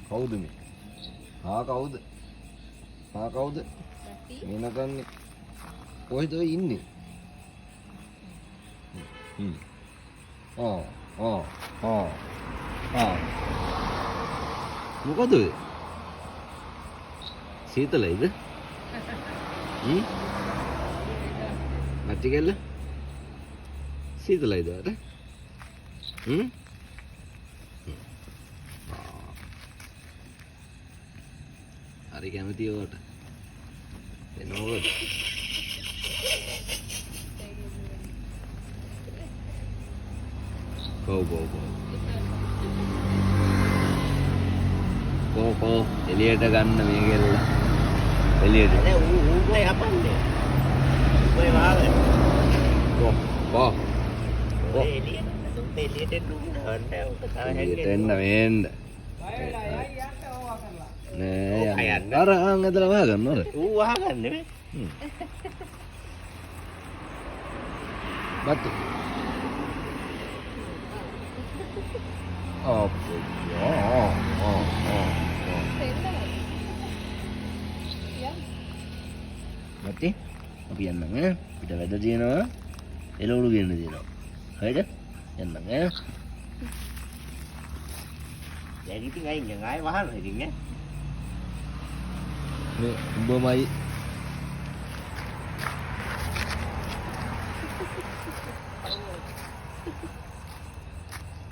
කවුද මේ? හා කවුද? හා කවුද? මෙනකන්නේ. කොහෙද ඔය ඉන්නේ? මොකද ඔය? සීතලයිද? මැටි කෙල්ල? සීතලයිද අර? හරි කැමතියි ඔයාට. එනෝගොඩ. කෝ එළියට ගන්න මේ කෙල්ල. එළියට. අනේ ඌ යපන්නේ. ඔය වාගේ. කෝ. එළියට එන්න වෙන්න. නෑ අර ඇදලා වහගන්න ඔර. ඌ වහගන්නේ නේ. බත්. මැටි අපි යන්නම් ඈ පිට වැඩ තියෙනවා එළවලු ගෙන්න තියෙනවා හරිද යන්නම් ඈ දැන් ඉතින් අයින් ආයෙ වහන්න ඉතින් ඈ මේ උඹමයි